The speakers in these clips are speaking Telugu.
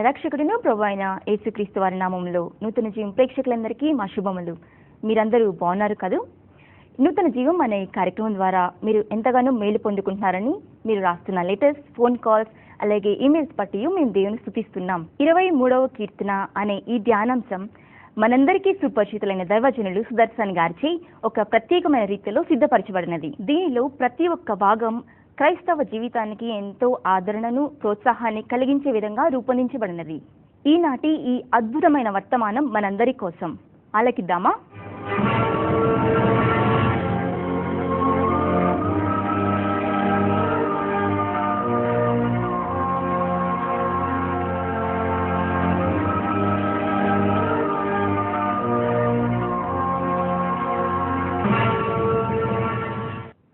రక్షకుడును ప్రభు అయిన యేసుక్రీస్తు వారి నామములో నూతన జీవం ప్రేక్షకులందరికీ మా శుభములు. మీరందరూ బాగున్నారు కదూ? నూతన జీవం అనే కార్యక్రమం ద్వారా మీరు ఎంతగానో మేలు పొందుకుంటున్నారని మీరు రాస్తున్న లెటర్స్, ఫోన్ కాల్స్, అలాగే ఈమెయిల్స్ బట్టి మేము దేవుని స్తుతిస్తున్నాం. 23వ కీర్తన అనే ఈ ధ్యానాంశం మనందరికీ సుపరిచితులైన దైవజనులు సుదర్శన్ గారిచే ఒక ప్రత్యేకమైన రీతిలో సిద్ధపరచబడినది. దీనిలో ప్రతి ఒక్క భాగం క్రైస్తవ జీవితానికి ఎంతో ఆదరణను, ప్రోత్సాహాన్ని కలిగించే విధంగా రూపొందించబడినది. ఈనాటి ఈ అద్భుతమైన వర్తమానం మనందరి కోసం. ఆలకిద్దామా?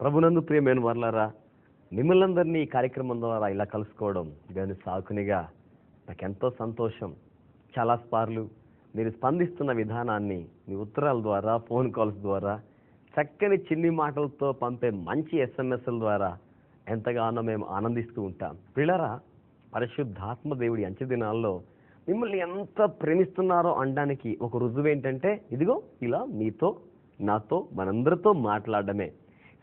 ప్రభునందు ప్రియమైన వారలారా, మిమ్మల్నందరినీ ఈ కార్యక్రమం ద్వారా ఇలా కలుసుకోవడం దేవుని సాకునిగా నాకెంతో సంతోషం. చాలా సార్లు మీరు స్పందిస్తున్న విధానాన్ని మీ ఉత్తరాల ద్వారా, ఫోన్ కాల్స్ ద్వారా, చక్కని చిన్ని మాటలతో పంపే మంచి ఎస్ఎంఎస్ల ద్వారా ఎంతగానో మేము ఆనందిస్తూ ఉంటాం. పిల్లరా, పరిశుద్ధాత్మ దేవుడి అంచె దినాల్లో మిమ్మల్ని ఎంత ప్రేమిస్తున్నారో అనడానికి ఒక రుజువు ఏంటంటే, ఇదిగో ఇలా మీతో, నాతో, మనందరితో మాట్లాడడమే.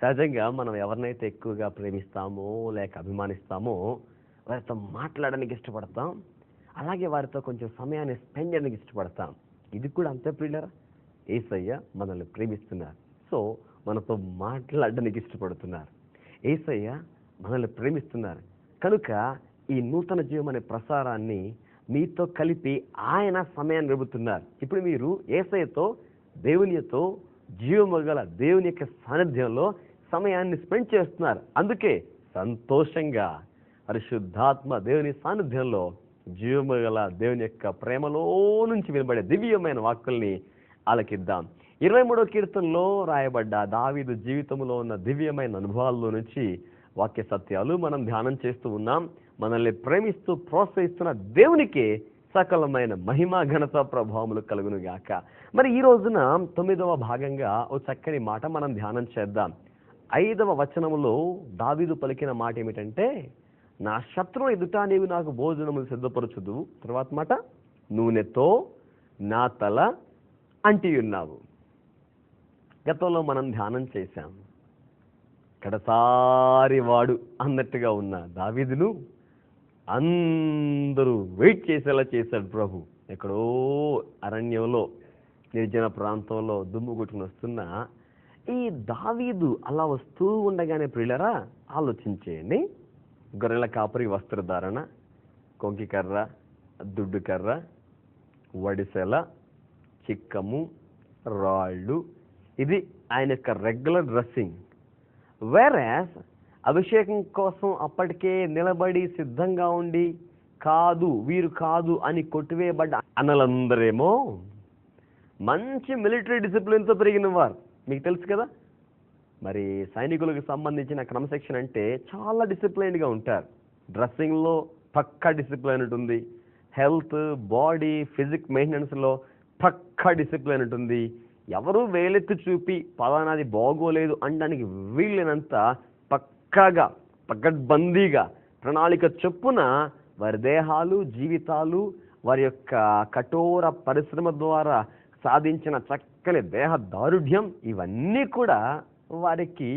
సహజంగా మనం ఎవరినైతే ఎక్కువగా ప్రేమిస్తామో లేక అభిమానిస్తామో వారితో మాట్లాడడానికి ఇష్టపడతాం, అలాగే వారితో కొంచెం సమయాన్ని స్పెండ్ చేయడానికి ఇష్టపడతాం. ఇది కూడా అంతే ప్రియులారా. యేసయ్య మనల్ని ప్రేమిస్తున్నారు, సో మనతో మాట్లాడడానికి ఇష్టపడుతున్నారు. యేసయ్య మనల్ని ప్రేమిస్తున్నారు కనుక ఈ నూతన జీవం అనే ప్రసారాన్ని మీతో కలిపి ఆయన సమయాన్ని గడుపుతున్నారు. ఇప్పుడు మీరు యేసయ్యతో, దేవునితో, జీవము గల దేవుని యొక్క సాన్నిధ్యంలో సమయాన్ని స్పెండ్ చేస్తున్నారు. అందుకే సంతోషంగా పరిశుద్ధాత్మ దేవుని సాన్నిధ్యంలో జీవము గల దేవుని యొక్క ప్రేమలో నుంచి వినబడే దివ్యమైన వాక్కుల్ని ఆలకిద్దాం. 23వ కీర్తనలో రాయబడ్డ దావీదు జీవితంలో ఉన్న దివ్యమైన అనుభవాల్లో నుంచి వాక్య సత్యాలు మనం ధ్యానం చేస్తూ ఉన్నాం. మనల్ని ప్రేమిస్తూ ప్రోత్సహిస్తున్న దేవునికి సకలమైన మహిమ, ఘనత, ప్రభావములు కలుగును గాక. మరి ఈ రోజున 9వ భాగంగా ఓ చక్కని మాట మనం ధ్యానం చేద్దాం. 5వ వచనములో దావీదు పలికిన మాట ఏమిటంటే, నా శత్రువు ఎదుట నీవు నాకు భోజనములు సిద్ధపరచుదు. తర్వాత మాట, నూనెతో నా తల అంటియున్నావు. గతంలో మనం ధ్యానం చేశాం. కడసారి వాడు అన్నట్టుగా ఉన్న దావీదును అందరూ వెయిట్ చేసేలా చేశాడు ప్రభు. ఎక్కడో అరణ్యంలో, నిర్జన ప్రాంతంలో దుమ్ము కొట్టుకుని వస్తున్న ఈ దావీదు అలా వస్తూ ఉండగానే ప్రియులరా, ఆలోచించేయండి. గొర్రెల కాపరి వస్త్రధారణ, కొంకి కర్ర, దుడ్డు కర్ర, వడిసెల, చిక్కము, రాళ్ళు, ఇది ఆయన యొక్క రెగ్యులర్ డ్రెస్సింగ్. వేరేస్ అభిషేకం కోసం అప్పటికే నిలబడి సిద్ధంగా ఉండి కాదు, వీరు కాదు అని కొట్టివేయబడ్డ అన్నలందరేమో మంచి మిలిటరీ డిసిప్లిన్తో పెరిగిన వారు. మీకు తెలుసు కదా, మరి సైనికులకు సంబంధించిన క్రమశిక్షణ అంటే చాలా డిసిప్లైన్గా ఉంటారు. డ్రెస్సింగ్లో పక్కా డిసిప్లైన్ ఉంటుంది, హెల్త్, బాడీ, ఫిజిక్ మెయింటెనెన్స్లో పక్కా డిసిప్లైన్ ఉంటుంది. ఎవరు వేలెత్తి చూపి పలానాది బాగోలేదు అనడానికి వీళ్ళనంత పక్కాగా, పకడ్బందీగా, ప్రణాళిక చొప్పున వారి దేహాలు, జీవితాలు, వారి యొక్క కఠోర పరిశ్రమ ద్వారా సాధించిన చక్కని దేహ దారుఢ్యం, ఇవన్నీ కూడా వారికి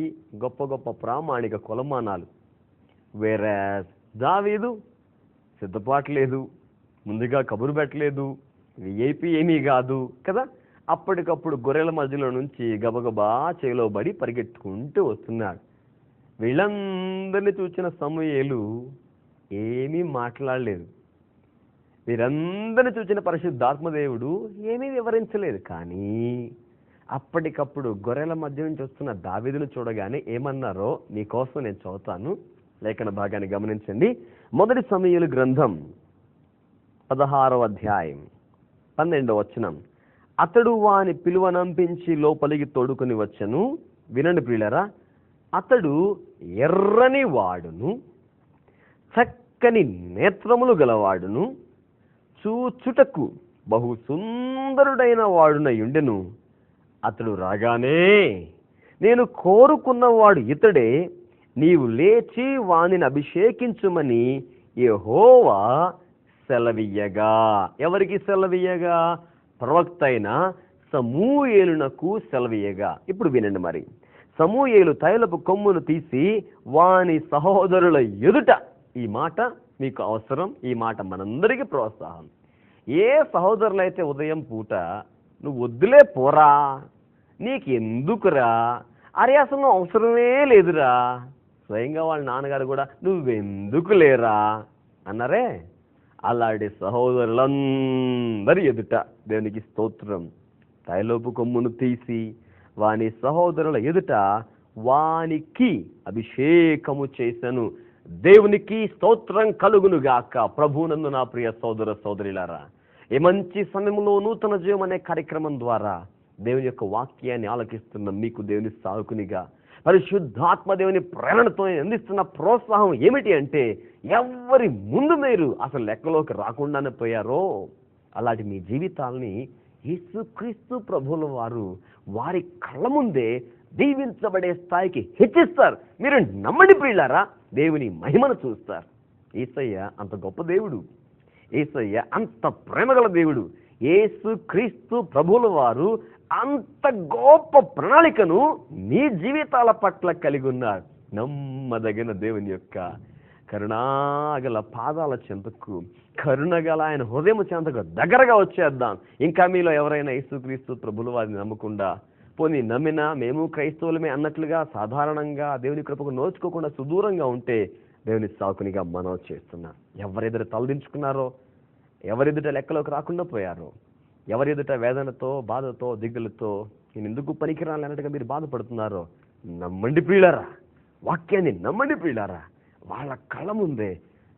గొప్ప గొప్ప ప్రామాణిక కొలమానాలు. వేరే దావీదు సిద్ధపాటు లేదు, ముందుగా కబురు పెట్టలేదు, విఐపి ఏమీ కాదు కదా. అప్పటికప్పుడు గొర్రెల మధ్యలో నుంచి గబగబా చేలోబడి పరిగెత్తుకుంటూ వస్తున్నాడు. వీళ్ళందరినీ చూసిన సమూయేలు ఏమీ మాట్లాడలేదు. వీరందరినీ చూసిన పరిశుద్ధాత్మదేవుడు ఏమీ వివరించలేదు. కానీ అప్పటికప్పుడు గొర్రెల మధ్య నుంచి వస్తున్న దావీదును చూడగానే ఏమన్నారో మీకోసం నేను చదువుతాను. లేఖన భాగాన్ని గమనించండి. 1 సమూయేలు గ్రంథం 16వ అధ్యాయం 12వ వచనం. అతడు వాని పిలువనంపించి లోపలికి తోడుకొని వచ్చెను. వినండి ప్రియులారా, అతడు ఎర్రని వాడును, చక్కని నేత్రములు గలవాడును, చూచుటకు బహు సుందరుడైన వాడునయుండెను. అతడు రాగానే, నేను కోరుకున్నవాడు ఇతడే, నీవు లేచి వానిని అభిషేకించుమని యెహోవా సెలవీయగా. ఎవరికి సెలవీయగా? ప్రవక్త అయిన సమూయేలునకు సెలవీయగా. ఇప్పుడు వినండి మరి. సమూయేలు తైలపు కొమ్మును తీసి వాని సహోదరుల ఎదుట, ఈ మాట మీకు అవసరం, ఈ మాట మనందరికీ ప్రోత్సాహం. ఏ సహోదరులైతే ఉదయం పూట నువ్వు వద్దులే పోరా, నీకెందుకురా, అరే అసలు అవసరమే లేదురా, స్వయంగా వాళ్ళ నాన్నగారు కూడా నువ్వెందుకు లేరా అన్నారే, అలాంటి సహోదరులందరి ఎదుట దేవునికి స్తోత్రం, తైలోపు కొమ్మును తీసి వాని సహోదరుల ఎదుట వానికి అభిషేకము చేసెను. దేవునికి స్తోత్రం కలుగును గాక. ప్రభువునందు నా ప్రియ సోదర సోదరులారా, ఈ మంచి సమయంలో నూతన జీవం అనే కార్యక్రమం ద్వారా దేవుని యొక్క వాక్యాన్ని ఆలకిస్తున్న మీకు దేవుని సాకునిగా పరిశుద్ధాత్మ దేవుని ప్రేరణతో అందిస్తున్న ప్రోత్సాహం ఏమిటి అంటే, ఎవరి ముందు మీరు అసలు లెక్కలోకి రాకుండానే పోయారో అలాంటి మీ జీవితాల్ని యేసుక్రీస్తు ప్రభువుల వారు వారి కళ్ళ ముందే దీవించబడే స్థాయికి హెచ్చిస్తారు. మీరు నమ్మండి ప్రియులారా, దేవుని మహిమను చూస్తారు. యేసయ్య అంత గొప్ప దేవుడు, యేసయ్య అంత ప్రేమగల దేవుడు, యేసుక్రీస్తు ప్రభువుల వారు అంత గొప్ప ప్రణాళికను మీ జీవితాల పట్ల కలిగి ఉన్నారు. నమ్మదగిన దేవుని యొక్క కరుణాగల పాదాల చెంతకు, కరుణగల ఆయన హృదయం చెంతకు దగ్గరగా వచ్చేద్దాం. ఇంకా మీలో ఎవరైనా యేసుక్రీస్తు ప్రభువుల వారిని నమ్మకుండా, పోనీ నమ్మినా మేము క్రైస్తవులమే అన్నట్లుగా సాధారణంగా దేవుని కృపకు నోచుకోకుండా సుదూరంగా ఉంటే దేవుని సాకునిగా మనం చేస్తున్నాం. ఎవరెదుట తలదించుకున్నారో, ఎవరెదుట లెక్కలోకి రాకుండా పోయారో, ఎవరెదుట వేదనతో, బాధతో, దిగులతో నేను ఎందుకు పనికిరాలి అన్నట్టుగా మీరు బాధపడుతున్నారో, నమ్మండి ప్రియులారా, వాక్యాన్ని నమ్మండి ప్రియులారా, వాళ్ళ కళ్ళ ముందే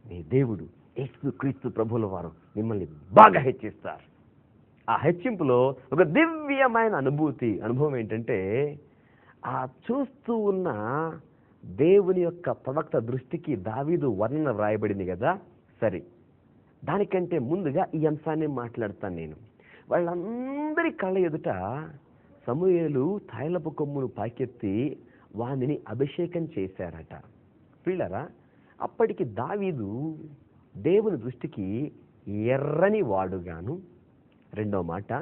మీ దేవుడు యేసుక్రీస్తు ప్రభువుల వారు మిమ్మల్ని బాగా హెచ్చిస్తారు. ఆ హెచ్చింపులో ఒక దివ్యమైన అనుభవం ఏంటంటే, ఆ చూస్తూ ఉన్న దేవుని యొక్క ప్రవక్త దృష్టికి దావీదు వర్ణన వ్రాయబడింది కదా. సరే, దానికంటే ముందుగా ఈ అంశాన్ని మాట్లాడతాను నేను. వాళ్ళందరి కళ్ళ ఎదుట సమూయేలు తైలపు కొమ్మును పాకెత్తి వానిని అభిషేకం చేశారట. ప్రియులారా, అప్పటికి దావీదు దేవుని దృష్టికి ఎర్రని వాడుగాను, రెండవ మాట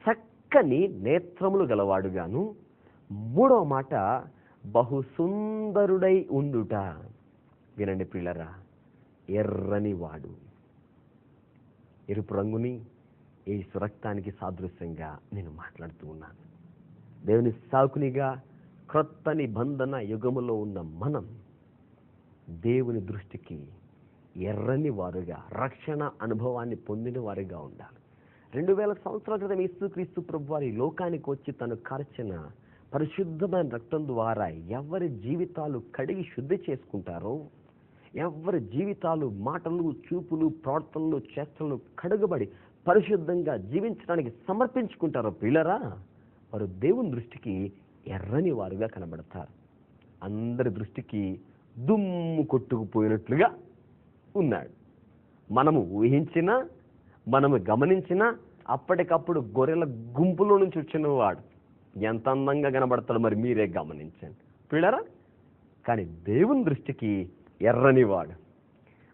చక్కని నేత్రములు గలవాడుగాను, మూడవ మాట బహు సుందరుడై ఉండుట. వినండి ప్రియులారా, ఎర్రని వాడు, ఎరుపు రంగుని ఈ రక్తానికి సాదృశ్యంగా నేను మాట్లాడుతూ ఉన్నాను. దేవుని సాకునిగా క్రొత్త నిబంధన యుగములో ఉన్న మనం దేవుని దృష్టికి ఎర్రని వారుగా, రక్షణ అనుభవాన్ని పొందిన వారుగా ఉండాలి. 2000 సంవత్సరాల క్రితం యేసుక్రీస్తు ప్రభు వారి లోకానికి వచ్చి తను కార్చిన పరిశుద్ధమైన రక్తం ద్వారా ఎవరి జీవితాలు కడిగి శుద్ధి చేసుకుంటారో, ఎవరి జీవితాలు మాటలు, చూపులు, ప్రవర్తనలు, చేష్టలు కడుగబడి పరిశుద్ధంగా జీవించడానికి సమర్పించుకుంటారో ప్రియులారా, వారు దేవుని దృష్టికి ఎర్రని వారుగా కనబడతారు. అందరి దృష్టికి దుమ్ము కొట్టుకుపోయినట్లుగా ఉన్నాడు. మనము ఊహించినా, మనము గమనించినా అప్పటికప్పుడు గొర్రెల గుంపులో నుంచి వచ్చిన వాడు ఎంత అందంగా కనబడతాడు మరి మీరే గమనించండి ప్రియులారా. కానీ దేవుని దృష్టికి ఎర్రని వాడు,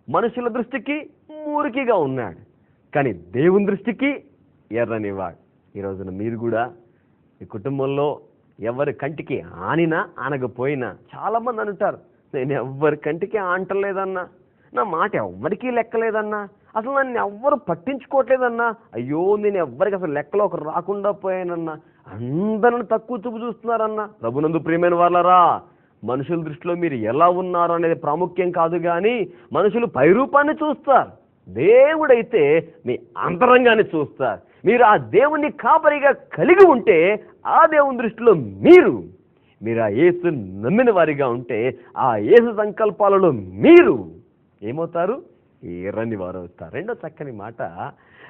మనుషుల దృష్టికి మురికిగా ఉన్నాడు, కానీ దేవుని దృష్టికి ఎర్రని వాడు. ఈ రోజున మీరు కూడా మీ కుటుంబంలో ఎవరి కంటికి ఆనినా ఆనకపోయినా, చాలామంది అంటారు నేను ఎవరి కంటికి ఆంటలేదన్నా, నా మాట ఎవ్వరికీ లెక్కలేదన్నా, అసలు నన్ను ఎవ్వరు పట్టించుకోవట్లేదన్నా, అయ్యో నేను ఎవ్వరికి అసలు లెక్కలోకి రాకుండా పోయానన్నా, అందరిని తక్కువ చూపు చూస్తున్నారన్నా. ప్రభునందు ప్రియమైన వాళ్ళరా, మనుషుల దృష్టిలో మీరు ఎలా ఉన్నారు అనేది ప్రాముఖ్యం కాదు, కానీ మనుషులు పైరూపాన్ని చూస్తారు, దేవుడైతే మీ అంతరంగాన్ని చూస్తారు. మీరు ఆ దేవుణ్ణి కాపరిగా కలిగి ఉంటే ఆ దేవుని దృష్టిలో మీరు ఆ యేసు నమ్మిన వారిగా ఉంటే ఆ యేసు సంకల్పాలలో మీరు ఏమవుతారు? ఎర్రని వారు అవుతారు. రెండో చక్కని మాట,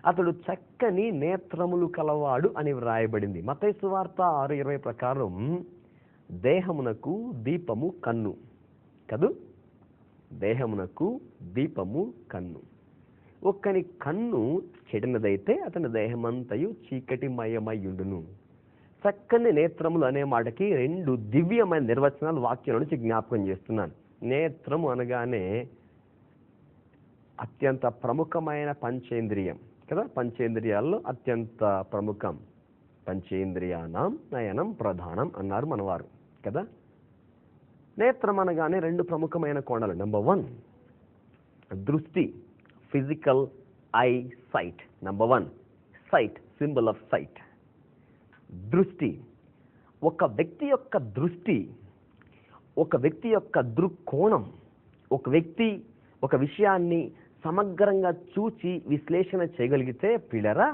అతడు చక్కని నేత్రములు కలవాడు అని వ్రాయబడింది. మత్తయి సువార్త 6:20 ప్రకారం దేహమునకు దీపము కన్ను కదూ, దేహమునకు దీపము కన్ను. ఒక్కని కన్ను చెడినదైతే అతని దేహమంతయు చీకటిమయమయ్యుండును. చక్కని నేత్రములు అనే మాటకి 2 దివ్యమైన నిర్వచనాలు వాక్యం నుంచి జ్ఞాపకం చేస్తున్నాను. నేత్రము అనగానే అత్యంత ప్రముఖమైన పంచేంద్రియం కదా. పంచేంద్రియాల్లో అత్యంత ప్రముఖం. పంచేంద్రియానాం నయనం ప్రధానం అన్నారు మనవారు కదా. నేత్రం అనగానే 2 ప్రముఖమైన కోణాలు. నెంబర్ 1 దృష్టి, physical eye sight. Number 1 sight, symbol of sight. దృష్టి. ఒక వ్యక్తి యొక్క దృష్టి, ఒక వ్యక్తి యొక్క దృక్కోణం, ఒక వ్యక్తి ఒక విషయాన్ని సమగ్రంగా చూచి విశ్లేషణ చేయగలిగితే పిల్లరా,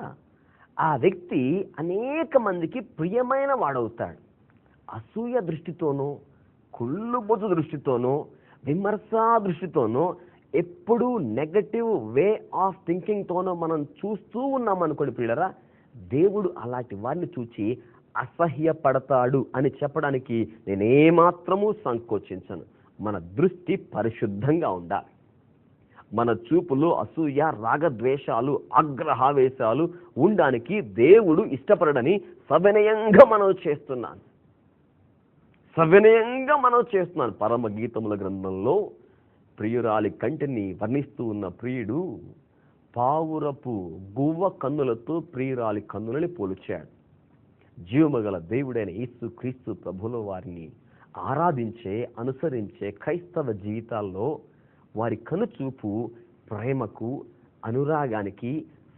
ఆ వ్యక్తి అనేక మందికి ప్రియమైన వాడవుతాడు. అసూయ దృష్టితోనో, కుళ్ళుబొద్దు దృష్టితోనో, విమర్శా దృష్టితోనో, ఎప్పుడూ నెగటివ్ వే ఆఫ్ థింకింగ్తోనో మనం చూస్తూ ఉన్నామనుకోండి పిల్లరా, దేవుడు అలాంటి వారిని చూచి అసహ్యపడతాడు అని చెప్పడానికి నేనేమాత్రమూ సంకోచించను. మన దృష్టి పరిశుద్ధంగా ఉండాలి. మన చూపులు అసూయ, రాగద్వేషాలు, ఆగ్రహావేశాలు ఉండడానికి దేవుడు ఇష్టపడడని సవినయంగా మనవి చేస్తున్నాను. పరమ గీతముల గ్రంథంలో ప్రియురాలి కంటిని వర్ణిస్తూ ఉన్న ప్రియుడు పావురపు గువ్వ కన్నులతో ప్రియురాలి కన్నులని పోల్చాడు. జీవమగల దేవుడైన యేసు క్రీస్తు ప్రభుల వారిని ఆరాధించే, అనుసరించే క్రైస్తవ జీవితాల్లో వారి కనుచూపు ప్రేమకు, అనురాగానికి,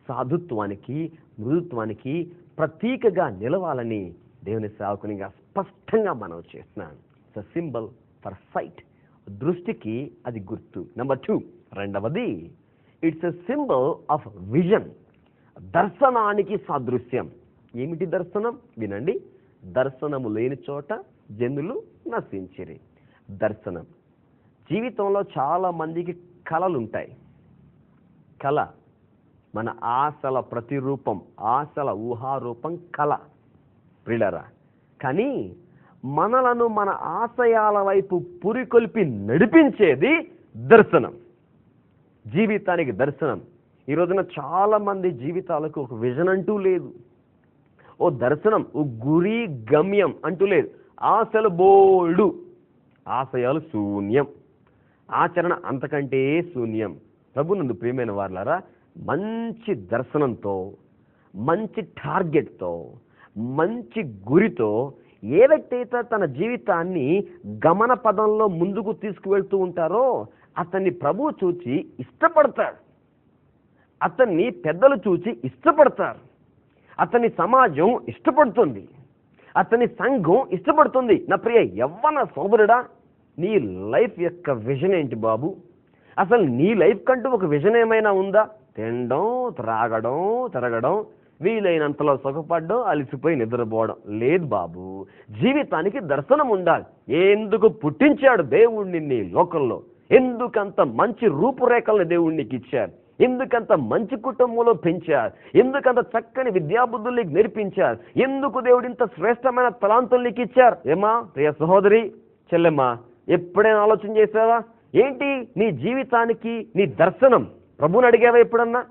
సాధుత్వానికి, మృదుత్వానికి ప్రతీకగా నిలవాలని దేవుని సేవకునిగా స్పష్టంగా మనం చేస్తున్నాను. It's a symbol for sight. దృష్టికి అది గుర్తు. నెంబర్ 2 రెండవది, it's a symbol of vision. దర్శనానికి సాదృశ్యం. ఏమిటి దర్శనం? వినండి. దర్శనము లేని చోట జనులు నశించిరి. దర్శనం. జీవితంలో చాలా మందికి కళలు ఉంటాయి. కళ మన ఆశల ప్రతిరూపం, ఆశల ఊహారూపం కళ ప్రియులారా. కానీ మనలను మన ఆశయాల వైపు పురికొల్పి నడిపించేది దర్శనం. జీవితానికి దర్శనం. ఈ రోజున చాలా మంది జీవితాలకు ఒక విజన్ అంటూ లేదు, ఓ దర్శనం, ఓ గురి గమ్యం అంటూ లేదు. ఆశలు బోల్డు, ఆశయాలు శూన్యం, ఆచరణ అంతకంటే శూన్యం. ప్రభునందు ప్రియమైన వారలారా, మంచి దర్శనంతో, మంచి టార్గెట్తో, మంచి గురితో ఏ వ్యక్తి అయితే తన జీవితాన్ని గమన పదంలో ముందుకు తీసుకువెళ్తూ ఉంటారో అతన్ని ప్రభువు చూచి ఇష్టపడతాడు, అతన్ని పెద్దలు చూచి ఇష్టపడతారు, అతని సమాజం ఇష్టపడుతుంది, అతని సంఘం ఇష్టపడుతుంది. నా ప్రియ యవ్వన సోదరుడా, నీ లైఫ్ యొక్క విజన్ ఏంటి బాబు? అసలు నీ లైఫ్ కంటూ ఒక విజన్ ఏమైనా ఉందా? తినడం, త్రాగడం, తిరగడం, వీలైనంతలో సుఖపడడం, అలసిపోయి నిద్రపోవడం లేదు బాబు. జీవితానికి దర్శనం ఉండాలి. ఎందుకు పుట్టించాడు దేవుడు నిన్ను ఈ లోకంలో? ఎందుకంత మంచి రూపురేఖలను దేవుడు నీకు ఇచ్చారు? ఎందుకంత మంచి కుటుంబంలో పెంచారు? ఎందుకంత చక్కని విద్యాబుద్ధులు నీకు నేర్పించారు? ఎందుకు దేవుడు ఇంత శ్రేష్టమైన తలాంతులు నీకు ఇచ్చారు? ఏమా ప్రియ సహోదరి, చెల్లెమ్మా, ఎప్పుడైనా ఆలోచన చేసావా? ఏంటి నీ జీవితానికి నీ దర్శనం? ప్రభువుని అడిగావా ఎప్పుడన్నా?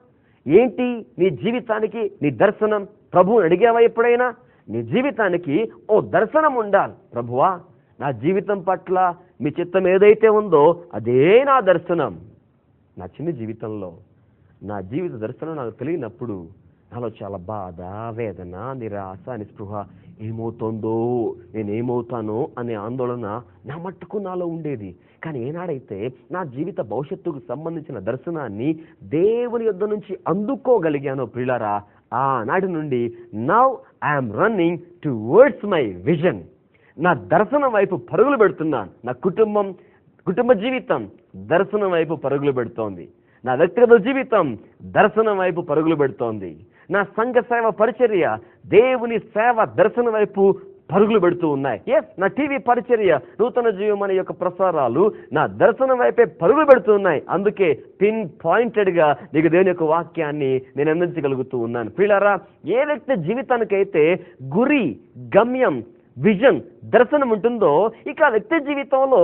ఏంటి నీ జీవితానికి నీ దర్శనం? ప్రభువుని అడిగావా ఎప్పుడైనా? నీ జీవితానికి ఓ దర్శనం ఉండాలి. ప్రభువా, నా జీవితం పట్ల మీ చిత్తం ఏదైతే ఉందో అదే నా దర్శనం. నా చిన్న జీవితంలో నా జీవిత దర్శనం నాకు తెలియనప్పుడు నాలో చాలా బాధ, వేదన, నిరాశ, నిస్పృహ, ఏమవుతుందో, నేనేమవుతానో అనే ఆందోళన నా మట్టుకు నాలో ఉండేది. కానీ ఏనాడైతే నా జీవిత భవిష్యత్తుకు సంబంధించిన దర్శనాన్ని దేవుని యొద్ద నుంచి అందుకోగలిగానో ప్రియులారా, ఆనాటి నుండి now I'm running towards my vision. నా దర్శనం వైపు పరుగులు పెడుతున్నాను. నా కుటుంబ జీవితం దర్శనం వైపు పరుగులు పెడుతోంది. నా వ్యక్తిగత జీవితం దర్శనం వైపు పరుగులు పెడుతోంది. నా సంఘ సేవ, పరిచర్య, దేవుని సేవ దర్శనం వైపు పరుగులు పెడుతూ ఉన్నాయి. నా టీవీ పరిచర్య, నూతన జీవం అనే యొక్క ప్రసారాలు నా దర్శనం వైపే పరుగులు పెడుతూ ఉన్నాయి. అందుకే పిన్ పాయింటెడ్గా నీకు దేవుని యొక్క వాక్యాన్ని నేను అందించగలుగుతూ ఉన్నాను. ప్రియులారా, ఏ వ్యక్తి జీవితానికైతే గురి, గమ్యం, విజన్, దర్శనం ఉంటుందో ఇక వ్యక్తి జీవితంలో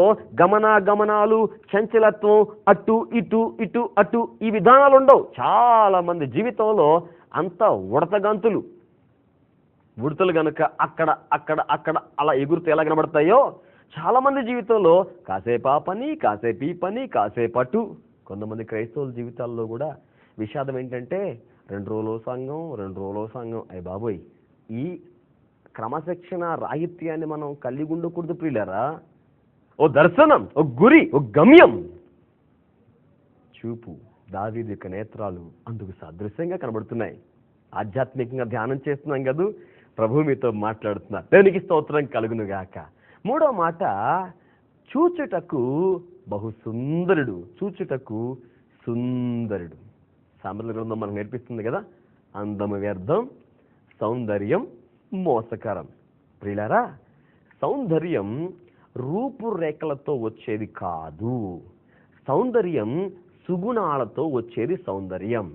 గమనాలు, చంచలత్వం, అటు ఇటు ఇటు అటు ఈ విధానాలు ఉండవు. చాలా మంది జీవితంలో అంతా ఉడతలు గనుక అక్కడ అక్కడ అక్కడ అలా ఎగురుతూ ఎలా కనబడతాయో చాలా మంది జీవితంలో కాసేపు ఆ పని, కాసేపు ఈ పని, కాసేపు అటు, కొంతమంది క్రైస్తవుల జీవితాల్లో కూడా విషాదం ఏంటంటే 2 రోజుల సంఘం 2 రోజుల సంఘం. అయ్య బాబోయ్, ఈ క్రమశిక్షణ రాహిత్యాన్ని మనం కలిగి ఉండకూడదు ప్రియులారా. ఓ దర్శనం, ఓ గురి, ఓ గమ్యం. చూపు దావీదు యొక్క నేత్రాలు అందుకు సాదృశ్యంగా కనబడుతున్నాయి. ఆధ్యాత్మికంగా ధ్యానం చేస్తున్నాం కదా, ప్రభు మీతో మాట్లాడుతున్నారు. దేవునికి స్తోత్రం కలుగును గాక. 3వ మాట, చూచుటకు బహు సుందరుడు. చూచుటకు సుందరుడు. సామెతల గ్రంథం మనకు నేర్పిస్తుంది కదా, అందము వ్యర్థం, సౌందర్యం మోసకరం. ప్రియులారా, సౌందర్యం రూపురేఖలతో వచ్చేది కాదు. సౌందర్యం సుగుణాలతో వచ్చేది సౌందర్యం.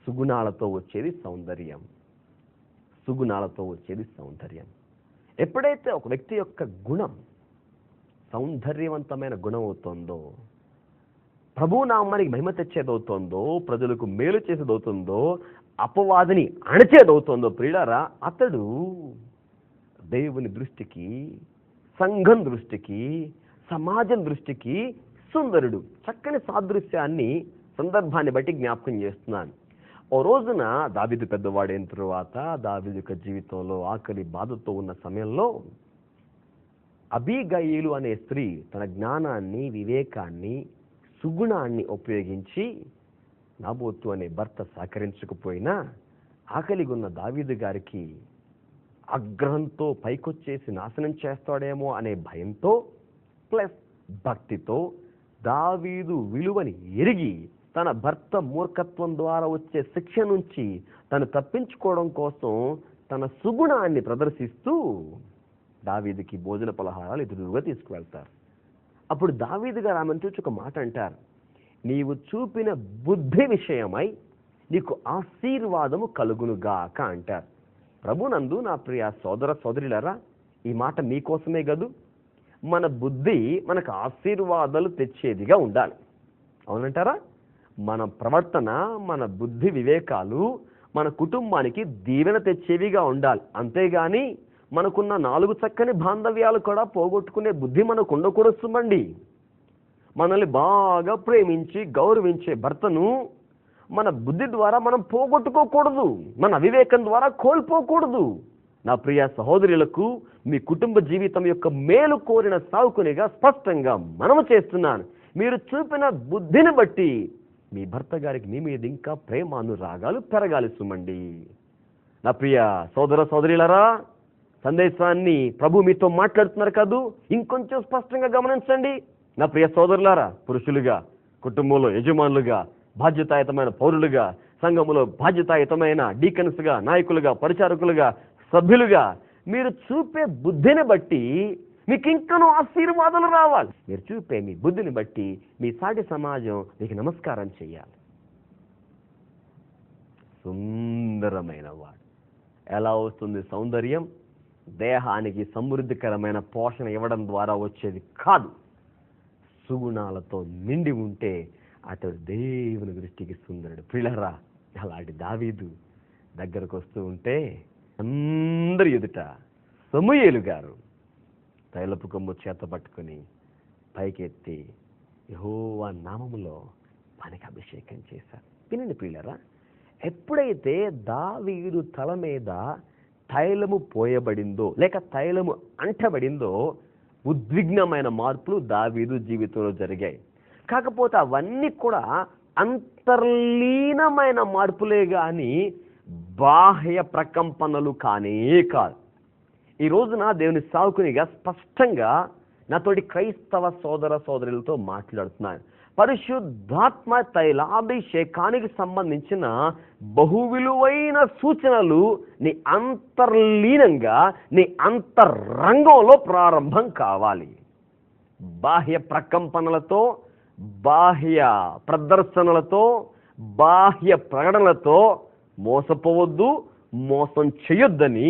సుగుణాలతో వచ్చేది సౌందర్యం. సుగుణాలతో వచ్చేది సౌందర్యం. ఎప్పుడైతే ఒక వ్యక్తి యొక్క గుణం సౌందర్యవంతమైన గుణం అవుతుందో, ప్రభు నామానికి మహిమ తెచ్చేదవుతుందో, ప్రజలకు మేలు చేసేదవుతుందో, అపవాదిని అణచేదవుతుందో ప్రియులారా, అతడు దేవుని దృష్టికి, సంఘం దృష్టికి, సమాజం దృష్టికి సుందరుడు. చక్కని సాదృశ్యాన్ని, సందర్భాన్ని బట్టి జ్ఞాపకం చేస్తున్నాను. ఓ రోజున దావీదు పెద్దవాడైన తరువాత, దావీదు యొక్క జీవితంలో ఆకలి బాధతో ఉన్న సమయంలో అబీగయీలు అనే స్త్రీ తన జ్ఞానాన్ని, వివేకాన్ని, సుగుణాన్ని ఉపయోగించి నాబోతు అనే భర్త సహకరించకపోయినా ఆకలిగొన్న దావీదు గారికి ఆగ్రహంతో పైకొచ్చేసి నాశనం చేస్తాడేమో అనే భయంతో ప్లస్ భక్తితో దావీదు విలువని ఎరిగి తన భర్త మూర్ఖత్వం ద్వారా వచ్చే శిక్ష నుంచి తను తప్పించుకోవడం కోసం తన సుగుణాన్ని ప్రదర్శిస్తూ దావీదుకి భోజన పలహారాలు ఎదురుగా తీసుకువెళ్తారు. అప్పుడు దావీదు గారు ఆమెను చూచి ఒక మాట అంటారు, నీవు చూపిన బుద్ధి విషయమై నీకు ఆశీర్వాదము కలుగునుగాక అంటారు. ప్రభునందు నా ప్రియ సోదర సోదరులారా, ఈ మాట మీకోసమే కదూ. మన బుద్ధి మనకు ఆశీర్వాదాలు తెచ్చేదిగా ఉండాలి, అవునంటారా? మన ప్రవర్తన, మన బుద్ధి వివేకాలు మన కుటుంబానికి దీవెన తెచ్చేవిగా ఉండాలి. అంతేగాని మనకున్న 4 చక్కని బాంధవ్యాలు కూడా పోగొట్టుకునే బుద్ధి మనకు ఉండకూడదు. మనల్ని బాగా ప్రేమించి గౌరవించే భర్తను మన బుద్ధి ద్వారా మనం పోగొట్టుకోకూడదు, మన అవివేకం ద్వారా కోల్పోకూడదు. నా ప్రియ సహోదరులకు మీ కుటుంబ జీవితం యొక్క మేలు కోరిన సాకునిగా స్పష్టంగా మనము చేస్తున్నాను. మీరు చూపిన బుద్ధిని బట్టి మీ భర్త గారికి మీ మీద ఇంకా ప్రేమానురాగాలు పెరగాలి సుమండి. నా ప్రియ సోదర సోదరులారా, సందేశాన్ని ప్రభు మీతో మాట్లాడుతున్నారు కాదు, ఇంకొంచెం స్పష్టంగా గమనించండి. నా ప్రియ సోదరులారా, పురుషులుగా, కుటుంబంలో యజమానులుగా, బాధ్యతాయుతమైన పౌరులుగా, సంఘములో బాధ్యతాయుతమైన డీకన్స్గా, నాయకులుగా, పరిచారకులుగా, సభ్యులుగా మీరు చూపే బుద్ధిని బట్టి మీకు ఇంకనూ ఆశీర్వాదాలు రావాలి. మీరు చూపే మీ బుద్ధిని బట్టి మీ సాటి సమాజం మీకు నమస్కారం చెయ్యాలి. సుందరమైన వాడు. ఎలా వస్తుంది సౌందర్యం? దేహానికి సమృద్ధికరమైన పోషణ ఇవ్వడం ద్వారా వచ్చేది కాదు. సుగుణాలతో నిండి ఉంటే అతడు దేవుని దృష్టికి సుందరుడు. ప్రియులారా, అలాంటి దావీదు దగ్గరకు వస్తూ ఉంటే అందరి ఎదుట సమూయేలు గారు తైలపు కొమ్ము చేత పట్టుకుని పైకెత్తి యెహోవా నామములో పనికి అభిషేకం చేశారు. వినండి ప్రియులారా, ఎప్పుడైతే దావీదు తల మీద తైలము పోయబడిందో లేక తైలము అంటబడిందో ఉద్విగ్నమైన మార్పులు దావీదు జీవితంలో జరిగాయి. కాకపోతే అవన్నీ కూడా అంతర్లీనమైన మార్పులే కానీ బాహ్య ప్రకంపనలు కానే కాదు. ఈ రోజున దేవుని సాకునిగా స్పష్టంగా నాతోటి క్రైస్తవ సోదర సోదరులతో మాట్లాడుతున్నాను. పరిశుద్ధాత్మ తైలాభిషేకానికి సంబంధించిన బహు విలువైన సూచనలు నీ అంతర్లీనంగా, నీ అంతరంగంలో ప్రారంభం కావాలి. బాహ్య ప్రకంపనలతో, బాహ్య ప్రదర్శనలతో, బాహ్య ప్రకటనలతో మోసపోవద్దు, మోసం చేయొద్దని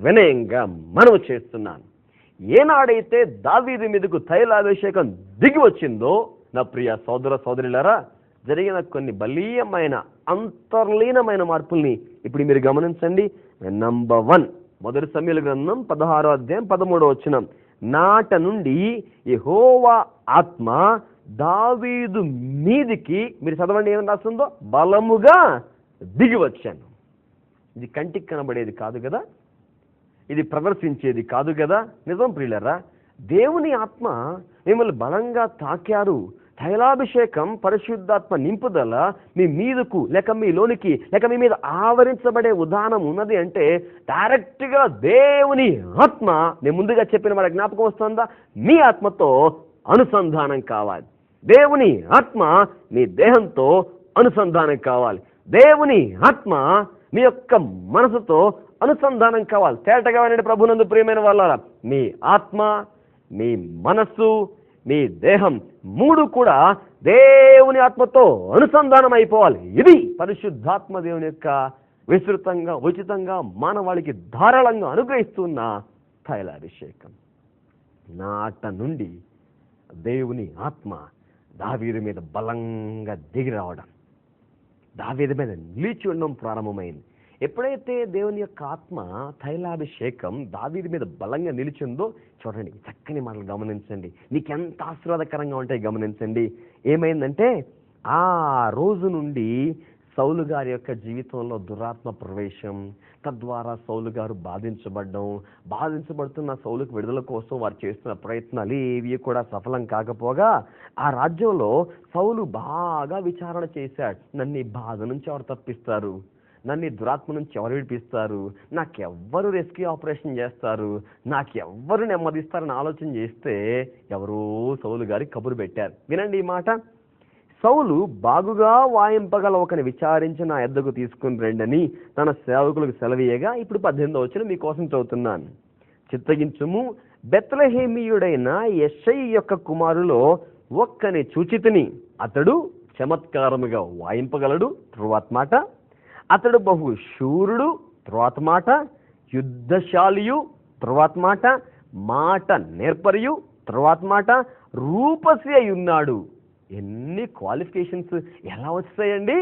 వినయంగా మనవి చేస్తున్నాను. ఏనాడైతే దావీదు మీదకు తైలాభిషేకం దిగి వచ్చిందో నా ప్రియ సోదర సోదరులారా, జరిగిన కొన్ని బలీయమైన అంతర్లీనమైన మార్పుల్ని ఇప్పుడు మీరు గమనించండి. నంబర్ 1, మొదటి సమూయేలు గ్రంథం 16వ అధ్యాయం 13వ వచనం. నాట నుండి యెహోవా ఆత్మ దావీదు మీదికి, మీరు చదవండి ఏమని రాస్తుందో, బలముగా దిగి వచ్చాను. ఇది కంటికి కనబడేది కాదు కదా, ఇది ప్రదర్శించేది కాదు కదా. నిజం ప్రియులరా, దేవుని ఆత్మ మిమ్మల్ని బలంగా తాకారు. తైలాభిషేకం, పరిశుద్ధాత్మ నింపుదల మీ మీదకు లేక మీలోనికి లేక మీ మీద ఆవరించబడే ఉదాహరణ ఉన్నది అంటే డైరెక్ట్గా దేవుని ఆత్మ, నేను ముందుగా చెప్పిన మన జ్ఞాపకం వస్తుందా, మీ ఆత్మతో అనుసంధానం కావాలి. దేవుని ఆత్మ మీ దేహంతో అనుసంధానం కావాలి. దేవుని ఆత్మ మీ యొక్క మనసుతో అనుసంధానం కావాలి. తేటగా వినండి ప్రభునందు ప్రియమైన వాళ్ళారా, మీ ఆత్మ, మీ మనస్సు, మీ దేహం మూడు కూడా దేవుని ఆత్మతో అనుసంధానం అయిపోవాలి. ఇది పరిశుద్ధాత్మ దేవుని యొక్క విస్తృతంగా ఉచితంగా మానవాళికి ధారాళంగా అనుగ్రహిస్తున్న తైలాభిషేకం. నాట నుండి దేవుని ఆత్మ దావీదు మీద బలంగా దిగి రావడం, దావీదు మీద నిలిచి ఉండడం ప్రారంభమైంది. ఎప్పుడైతే దేవుని యొక్క ఆత్మ తైలాభిషేకం దావీదు మీద బలంగా నిలిచిందో, చూడండి చక్కని మాటలు గమనించండి, నీకెంత ఆశీర్వాదకరంగా ఉంటాయి గమనించండి. ఏమైందంటే ఆ రోజు నుండి సౌలు గారి యొక్క జీవితంలో దురాత్మ ప్రవేశం, తద్వారా సౌలు గారు బాధించబడుతున్న సౌలుకు విడుదల కోసం వారు చేస్తున్న ప్రయత్నాలు ఏవి కూడా సఫలం కాకపోగా ఆ రాజ్యంలో సౌలు బాగా విచారణ చేశాడు. నన్ను ఈ బాధ నుంచి ఎవరు తప్పిస్తారు, నన్ను ఈ దురాత్మ నుంచి ఎవరు విడిపిస్తారు, నాకెవ్వరు రెస్క్యూ ఆపరేషన్ చేస్తారు, నాకెవ్వరు నెమ్మదిస్తారని ఆలోచన చేస్తే ఎవరో సౌలు గారికి కబురు పెట్టారు. వినండి ఈ మాట. సౌలు బాగుగా వాయింపగల ఒకని విచారించి నా యొద్దకు తీసుకుని రండని తన సేవకులకు సెలవీయగా, ఇప్పుడు 18వ వచనం మీకోసం చదువుతున్నాను. చిత్తగించుము, బెత్లెహేమీయుడైన యెషై యొక్క కుమారులో ఒక్కని చూచితిని, అతడు చమత్కారముగా వాయింపగలడు, తరువాత మాట. అతడు బహు శూరుడు, తరువాత మాట. యుద్ధశాలియు, తరువాత మాట. మాట నేర్పరియు, తరువాత మాట. రూపసి అయి ఉన్నాడు. ఎన్ని క్వాలిఫికేషన్స్ ఎలా వస్తాయండి!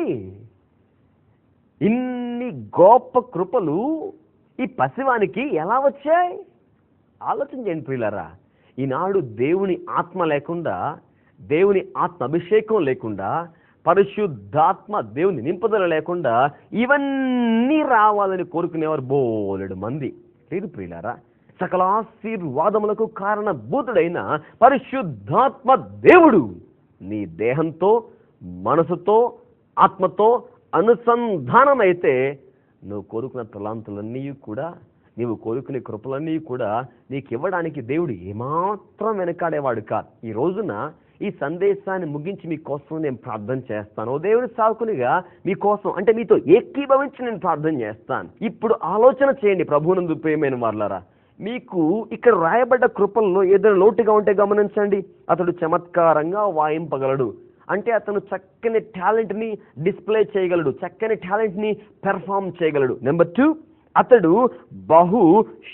ఇన్ని గొప్ప కృపలు ఈ పసివానికి ఎలా వచ్చాయి? ఆలోచన చేయండి ప్రియులారా. ఈనాడు దేవుని ఆత్మ లేకుండా, దేవుని ఆత్మ అభిషేకం లేకుండా, పరిశుద్ధాత్మ దేవుని నింపుదల లేకుండా ఇవన్నీ రావాలని కోరుకునేవారు బోలెడు మంది లేదు ప్రియులారా. సకల ఆశీర్వాదములకు కారణభూతుడైన పరిశుద్ధాత్మ దేవుడు నీ దేహంతో, మనసుతో, ఆత్మతో అనుసంధానమైతే నువ్వు కోరుకున్న తలాంతులన్నీ కూడా, నీవు కోరుకునే కృపలన్నీ కూడా నీకు ఇవ్వడానికి దేవుడు ఏమాత్రం వెనకాడేవాడు కాదు. ఈ రోజున ఈ సందేశాన్ని ముగించి మీకోసం నేను ప్రార్థన చేస్తాను. ఓ దేవుని సాకునిగా మీకోసం, అంటే మీతో ఏకీభవించి నేను ప్రార్థన చేస్తాను. ఇప్పుడు ఆలోచన చేయండి ప్రభువునందు ప్రియమైన వారలారా. మీకు ఇక్కడ రాయబడ్డ కృపల్లో ఏదైనా లోటుగా ఉంటే గమనించండి. అతడు చమత్కారంగా వాయింపగలడు అంటే అతను చక్కని టాలెంట్ని డిస్ప్లే చేయగలడు, చక్కని టాలెంట్ని పెర్ఫామ్ చేయగలడు. నెంబర్ 2, అతడు బహు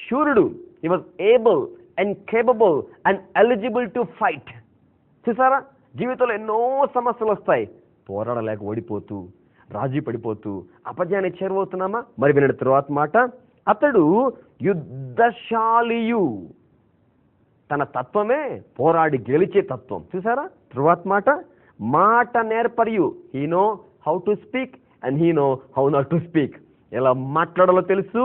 శూరుడు. He was able and capable and eligible to fight. చూసారా, జీవితంలో ఎన్నో సమస్యలు వస్తాయి, పోరాడలేక ఓడిపోతూ, రాజీ పడిపోతూ అపజయాన్ని చేరువవుతున్నామా? మరి వినడు తరువాత మాట. అతడు యుద్ధశాలియు, తన తత్వమే పోరాడి గెలిచే తత్వం. చూసారా, తరువాత మాట. మాట నేర్పరియు, he know how to speak and he know how not to speak. ఎలా మాట్లాడాలో తెలుసు,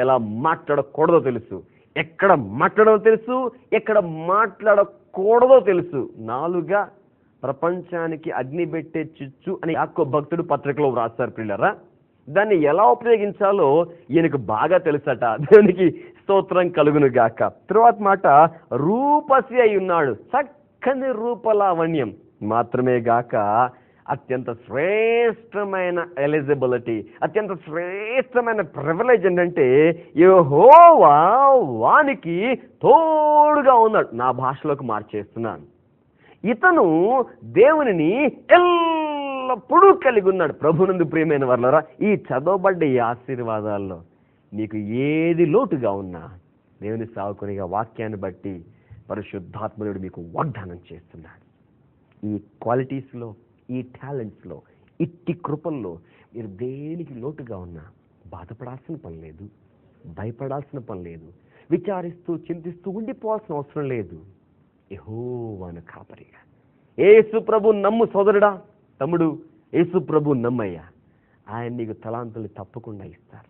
ఎలా మాట్లాడకూడదో తెలుసు, ఎక్కడ మాట్లాడాలో తెలుసు, ఎక్కడ మాట్లాడకూడదో తెలుసు. 4గా ప్రపంచానికి అగ్ని పెట్టే చిచ్చు అని యాకోబు భక్తుడు పత్రికలో వ్రాస్తారు ప్రియులారా. దాన్ని ఎలా ఉపయోగించాలో ఈయనకు బాగా తెలుసట. దేవునికి స్తోత్రం కలుగును గాక. తరువాత మాట. రూపసి అయి ఉన్నాడు, చక్కని రూపలావణ్యం మాత్రమే గాక అత్యంత శ్రేష్టమైన ఎలిజిబిలిటీ, అత్యంత శ్రేష్టమైన ప్రివిలేజ్ ఏంటంటే యెహోవా వానికి తోడుగా ఉన్నాడు. నా భాషలోకి మార్చేస్తున్నాను. ఇతను దేవునిని ఎల్లప్పుడూ కలిగి ఉన్నాడు. ప్రభునందు ప్రియమైన వారలారా, ఈ చదవబడ్డ ఈ ఆశీర్వాదాల్లో నీకు ఏది లోటుగా ఉన్నా దేవుని సాకునిగా వాక్యాన్ని బట్టి పరిశుద్ధాత్ముడు మీకు వాగ్దానం చేస్తున్నాడు. ఈ క్వాలిటీస్లో, ఈ టాలెంట్స్లో, ఇట్టి కృపల్లో మీరు దేనికి లోటుగా ఉన్నా బాధపడాల్సిన పని లేదు, భయపడాల్సిన పని లేదు, విచారిస్తూ చింతిస్తూ ఉండిపోవాల్సిన అవసరం లేదు. యెహోవాను కాపరిగా, యేసు ప్రభు నమ్ము సోదరుడా, తమ్ముడు, యేసు ప్రభు నమ్మయ్యా. ఆయన నీకు తలాంతులు తప్పకుండా ఇస్తారు.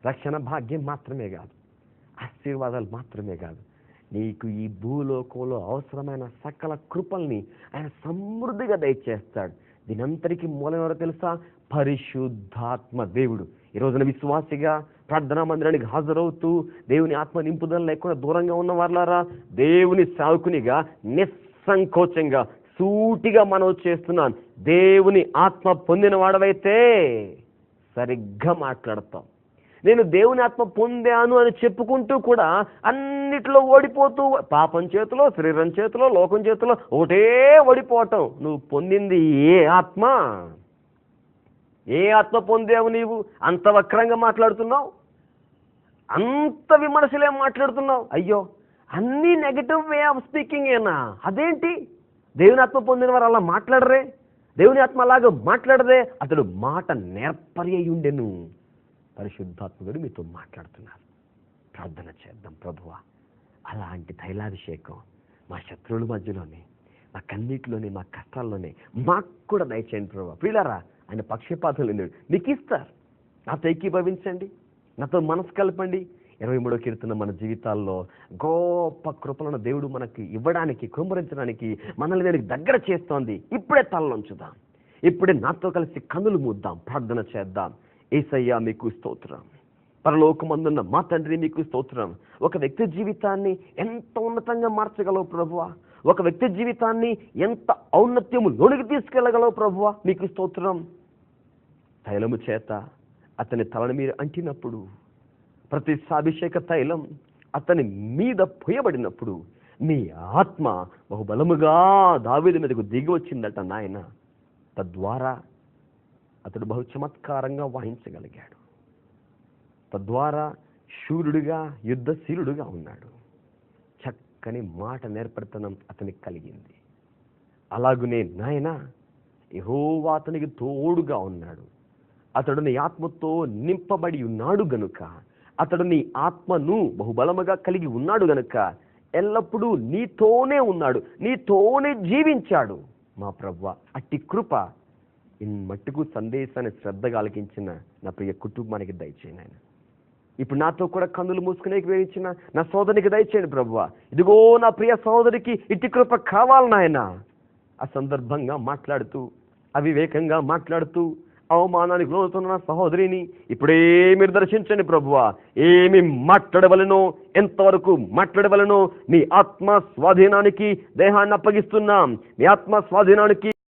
రక్షణ భాగ్యం మాత్రమే కాదు, ఆశీర్వాదాలు మాత్రమే కాదు, నీకు ఈ భూలోకంలో అవసరమైన సకల కృపల్ని ఆయన సమృద్ధిగా దయచేస్తాడు. దీనంతరికి మూలం ఎవరో తెలుసా? పరిశుద్ధాత్మ దేవుడు. ఈ రోజున విశ్వాసిగా ప్రార్థనా మందిరానికి హాజరవుతూ దేవుని ఆత్మ నింపుదల లేకుండా దూరంగా ఉన్న వాళ్ళారా, దేవుని సేవకునిగా నిస్సంకోచంగా సూటిగా మనం చేస్తున్నాను. దేవుని ఆత్మ పొందిన వాడవైతే సరిగ్గా మాట్లాడతాం. నేను దేవుని ఆత్మ పొందాను అని చెప్పుకుంటూ కూడా అన్నిట్లో ఓడిపోతూ, పాపం చేతిలో, శరీరం చేతిలో, లోకం చేతిలో ఒకటే ఓడిపోవటం. నువ్వు పొందింది ఏ ఆత్మ? ఏ ఆత్మ పొందావు నీవు? అంత వక్రంగా మాట్లాడుతున్నావు, అంత విమర్శలేం మాట్లాడుతున్నావు. అయ్యో, అన్నీ నెగటివ్ వే ఆఫ్ స్పీకింగ్ ఏనా? అదేంటి? దేవుని ఆత్మ పొందిన వారు అలా మాట్లాడరే, దేవుని ఆత్మ అలాగా మాట్లాడదే. అతడు మాట నేర్పర్యుండెను. పరిశుద్ధాత్ముడు మీతో మాట్లాడుతున్నారు. ప్రార్థన చేద్దాం. ప్రభువా, అలాంటి తైలాభిషేకం మా శత్రువుల మధ్యలోనే, మా కన్నీటిలోనే, మా కష్టాల్లోనే మాకు కూడా దయచేయండి ప్రభువా. ప్రియులారా, ఆయన పక్షపాతం లేనివాడు, మీకు ఇస్తారు. నాతో ఏకీభవించండి, నాతో మనసు కలపండి. 23వ కీర్తన మన జీవితాల్లో గొప్ప కృపలను దేవుడు మనకి ఇవ్వడానికి, కుమ్మరించడానికి, మనల్ని దానికి దగ్గర చేస్తోంది. ఇప్పుడే తలలోంచుదాం, ఇప్పుడే నాతో కలిసి కన్నులు మూద్దాం, ప్రార్థన చేద్దాం. యేసయ్యా మీకు స్తోత్రం. పరలోకమందున్న మా తండ్రి మీకు స్తోత్రం. ఒక వ్యక్తి జీవితాన్ని ఎంత ఉన్నతంగా మార్చగలవు ప్రభువా, ఒక వ్యక్తి జీవితాన్ని ఎంత ఔన్నత్యము లోనికి తీసుకెళ్ళగలవు ప్రభువా, మీకు స్తోత్రం. తైలము చేత అతని తలని మీరు అంటినప్పుడు, ప్రతి అభిషేక తైలం అతని మీద పోయబడినప్పుడు నీ ఆత్మ బహుబలముగా దావీదు మీదకు దిగి వచ్చిందట నాయన. తద్వారా అతడు బహు చమత్కారంగా వాయించగలిగాడు. తద్వారా శూరుడుగా, యుద్ధశీలుడుగా ఉన్నాడు. చక్కని మాట నేర్పడతనం అతనికి కలిగింది. అలాగునే నాయన, యెహోవా అతనికి తోడుగా ఉన్నాడు. అతడు నీ ఆత్మతో నింపబడి ఉన్నాడు గనుక, అతడు నీ ఆత్మను బహుబలముగా కలిగి ఉన్నాడు గనుక ఎల్లప్పుడూ నీతోనే ఉన్నాడు, నీతోనే జీవించాడు. మా ప్రభువా, అట్టి కృప మట్టుకు సందేశాన్ని శ్రద్ధగా ఆలకించిన నా ప్రియ కుటుంబానికి దయచేయండి ఆయన. ఇప్పుడు నాతో కూడా కన్నులు మూసుకునే వేయించిన నా సోదరికి దయచేయండి ప్రభువా. ఇదిగో నా ప్రియ సోదరికి ఇట్టి కృప కావాలి నాయన. ఆ సందర్భంగా మాట్లాడుతూ, అవివేకంగా మాట్లాడుతూ అవమానానికి లోనుతున్న నా సహోదరిని ఇప్పుడే మీరు దర్శించండి ప్రభువా. ఏమి మాట్లాడవలనో, ఎంతవరకు మాట్లాడవలనో నీ ఆత్మ స్వాధీనానికి దేహాన్ని అప్పగిస్తున్నాం. నీ ఆత్మ స్వాధీనానికి